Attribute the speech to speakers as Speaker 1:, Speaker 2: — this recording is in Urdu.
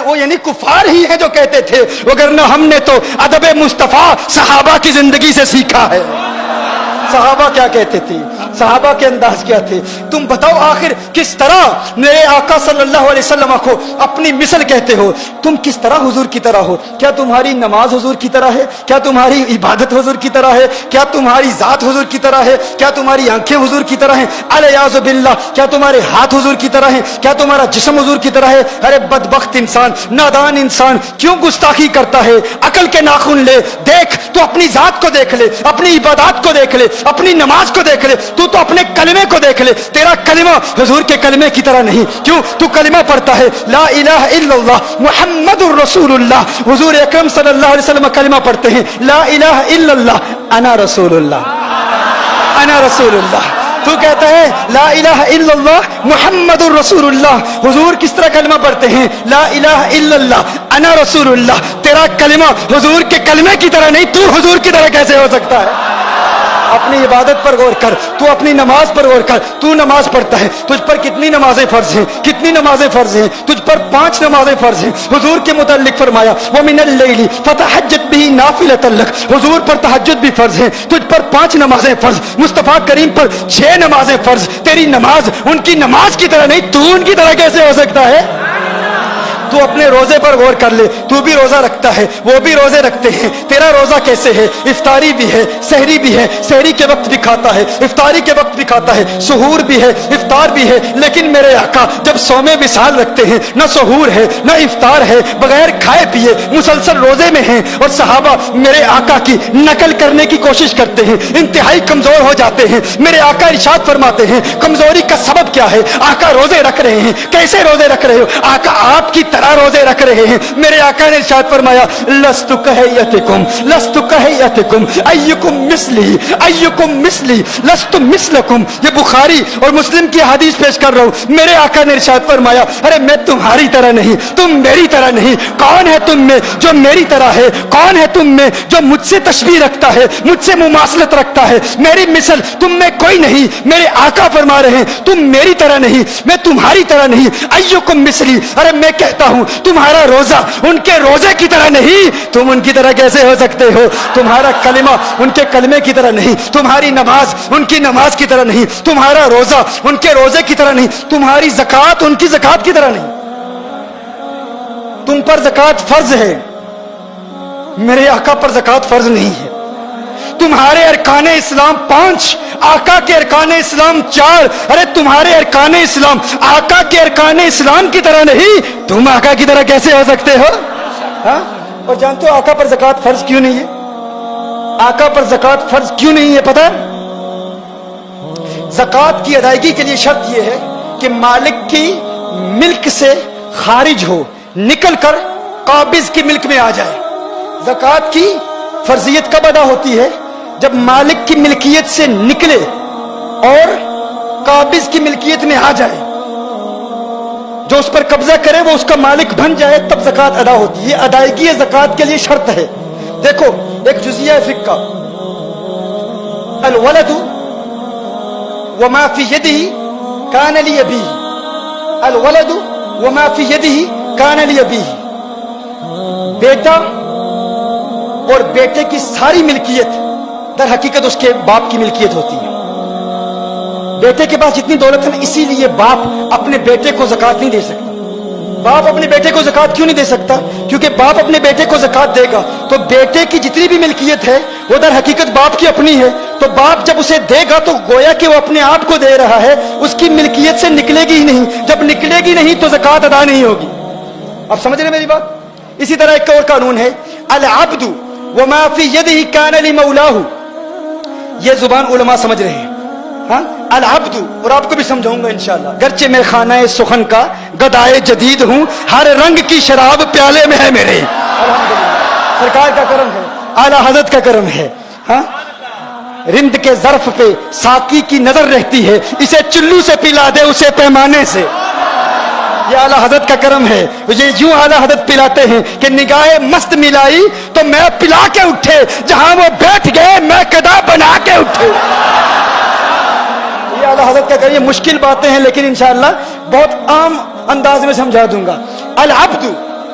Speaker 1: وہ یعنی کفار ہی ہیں جو کہتے تھے، وگرنہ ہم نے تو ادب مصطفیٰ صحابہ کی زندگی سے سیکھا ہے۔ صحابہ کیا کہتے تھے، صحابہ کے انداز کیا تھے؟ تم بتاؤ آخر کس طرح میرے آقا صلی اللہ علیہ وسلم کو اپنی مثل کہتے ہو؟ تم کس طرح حضور کی طرح ہو؟ کیا تمہاری نماز حضور کی طرح ہے؟ کیا تمہاری عبادت حضور کی طرح ہے؟ کیا تمہاری ذات حضور کی طرح ہے؟ کیا تمہاری آنکھیں حضور کی طرح ہیں؟ الیاذ باللہ، کیا تمہارے ہاتھ حضور کی طرح ہیں؟ کیا تمہارا جسم حضور کی طرح ہے؟ ارے بدبخت انسان، نادان انسان، کیوں گستاخی کرتا ہے؟ عقل کے ناخن لے، دیکھ تو اپنی ذات کو دیکھ لے، اپنی عبادات کو دیکھ لے، اپنی نماز کو دیکھ لے، تو اپنے کلمے کو دیکھ لے، تیرا کلمہ حضور کے کلمے کی طرح نہیں۔ کیوں؟ تو کلمہ پڑھتا ہے لا الہ الا اللہ محمد الرسول اللہ، حضور اکرم صلی اللہ علیہ وسلم کلمہ پڑھتے ہیں لا الہ الا اللہ انا رسول اللہ، انا رسول اللہ۔ تو کہتا ہے لا الہ الا اللہ محمد الرسول اللہ، حضور کس طرح کلمہ پڑھتے ہیں لا الہ الا اللہ انا رسول اللہ، تیرا کلمہ حضور کے کلمے کی طرح نہیں، تو حضور کی طرح کیسے ہو سکتا ہے؟ اپنی عبادت پر غور کر، تو اپنی نماز پر غور کر، تو نماز پڑھتا ہے، تجھ پر کتنی نمازیں فرض ہیں؟ کتنی نمازیں فرض ہیں؟ تجھ پر 5 نمازیں فرض ہیں۔ حضور کے متعلق فرمایا وَمِنَ اللَّيْلِ فَتَهَجَّدْ بِهِ نَافِلَةً لَكَ، حضور پر تہجد بھی فرض ہے، تجھ پر 5 نمازیں فرض، مصطفیٰ کریم پر 6 نمازیں فرض، تیری نماز ان کی نماز کی طرح نہیں، تو ان کی طرح کیسے ہو سکتا ہے؟ تو اپنے روزے پر غور کر لے، تو بھی روزہ رکھتا ہے، وہ بھی روزے رکھتے ہیں، تیرا روزہ کیسے ہے؟ افطاری بھی ہے، سحری بھی ہے، سحری کے وقت بھی کھاتا ہے، افطاری کے وقت بھی کھاتا ہے، سحور بھی ہے، افطار بھی ہے، لیکن میرے آقا جب صوم وصال رکھتے ہیں نہ سحور ہے نہ افطار ہے، بغیر کھائے پیے مسلسل روزے میں ہیں، اور صحابہ میرے آقا کی نقل کرنے کی کوشش کرتے ہیں، انتہائی کمزور ہو جاتے ہیں۔ میرے آقا ارشاد فرماتے ہیں کمزوری کا سبب کیا ہے؟ آقا روزے رکھ رہے ہیں، کیسے روزے رکھ رہے ہو؟ آقا آپ کی روزے رکھ رہے ہیں۔ میرے آقا نے ارشاد فرمایا لست کہیتکم، لست کہیتکم ایکم مثلی، ایکم مثلی لست مثلکم، یہ بخاری اور مسلم کی حدیث پیش کر رہا ہوں۔ میرے آقا نے ارشاد فرمایا ارے میں تمہاری طرح نہیں، تم میری طرح نہیں، کون ہے تم میں جو میری طرح ہے؟ کون ہے تم میں جو مجھ سے تشبیہ رکھتا ہے، مجھ سے مماثلت رکھتا ہے؟ میری مثل تم میں کوئی نہیں۔ میرے آقا فرما رہے ہیں تم میری طرح نہیں، میں تمہاری طرح نہیں، ایکم مثلی، ارے میں کہتا ہوں تمہارا روزہ ان کے روزے کی طرح نہیں، تم ان کی طرح کیسے ہو سکتے ہو؟ تمہارا کلمہ ان کے کلمے کی طرح نہیں، تمہاری نماز ان کی نماز کی طرح نہیں، تمہارا روزہ ان کے روزے کی طرح نہیں، تمہاری زکوٰۃ ان کی زکوٰۃ کی طرح نہیں۔ تم پر زکوٰۃ فرض ہے، میرے آقا پر زکوٰۃ فرض نہیں ہے۔ تمہارے ارکان اسلام 5، آقا کے ارکان اسلام 4، ارے تمہارے ارکان اسلام آقا کے ارکان اسلام کی طرح نہیں، تم آقا کی طرح کیسے ہو سکتے ہو؟ ہاں؟ اور جانتے ہو آقا پر زکوٰۃ فرض کیوں نہیں ہے؟ آقا پر زکوٰۃ فرض کیوں نہیں ہے پتہ ہے؟ زکوٰۃ کی ادائیگی کے لیے شرط یہ ہے کہ مالک کی ملک سے خارج ہو، نکل کر قابض کی ملک میں آ جائے۔ زکوٰۃ کی فرضیت کب ادا ہوتی ہے؟ جب مالک کی ملکیت سے نکلے اور قابض کی ملکیت میں آ جائے، جو اس پر قبضہ کرے وہ اس کا مالک بن جائے، تب زکوٰۃ ادا ہوتی ہے۔ یہ ادائیگی زکوٰۃ کے لیے شرط ہے۔ دیکھو ایک جزیہ فقہ، الولد وما فی یدہ کان لابیہ، الولد وما فی یدہ کان لابیہ، بیٹا اور بیٹے کی ساری ملکیت در حقیقت اس کے باپ کی ملکیت ہوتی ہے۔ بیٹے کے پاس جتنی دولت ہے نا، اسی لیے باپ اپنے بیٹے کو زکوٰۃ نہیں دے سکتا۔ باپ اپنے بیٹے کو زکوٰۃ کیوں نہیں دے سکتا؟ کیونکہ باپ اپنے بیٹے کو زکوٰۃ دے گا تو بیٹے کی جتنی بھی ملکیت ہے وہ در حقیقت باپ کی اپنی ہے، تو باپ جب اسے دے گا تو گویا کہ وہ اپنے آپ کو دے رہا ہے، اس کی ملکیت سے نکلے گی ہی نہیں۔ جب نکلے گی نہیں تو زکوٰۃ ادا نہیں ہوگی۔ اب سمجھ رہے میری بات؟ اسی طرح ایک اور قانون ہے العبد وما فی یدہ کان لمولاہ، یہ زبان علماء سمجھ رہے ہیں۔ ہاں العبد، اور آپ کو بھی سمجھاؤں گا انشاءاللہ، گرچہ میں خانہ سخن کا گدائے جدید ہوں، ہر رنگ کی شراب پیالے میں ہے میرے، الحمدللہ سرکار کا کرم ہے، اعلیٰ حضرت کا کرم ہے۔ ہاں رند کے ظرف پہ ساقی کی نظر رہتی ہے، اسے چلو سے پلا دے اسے پیمانے سے، یہ اعلیٰ حضرت کا کرم ہے۔ یہ یوں اعلیٰ حضرت پلاتے ہیں کہ نگاہ مست ملائی تو میں پلا کے اٹھے، جہاں وہ بیٹھ گئے میں قدا بنا کے اٹھے۔ یہ اعلیٰ حضرت کا کرم، یہ مشکل باتیں ہیں لیکن انشاءاللہ بہت عام انداز میں سمجھا دوں گا۔ العبد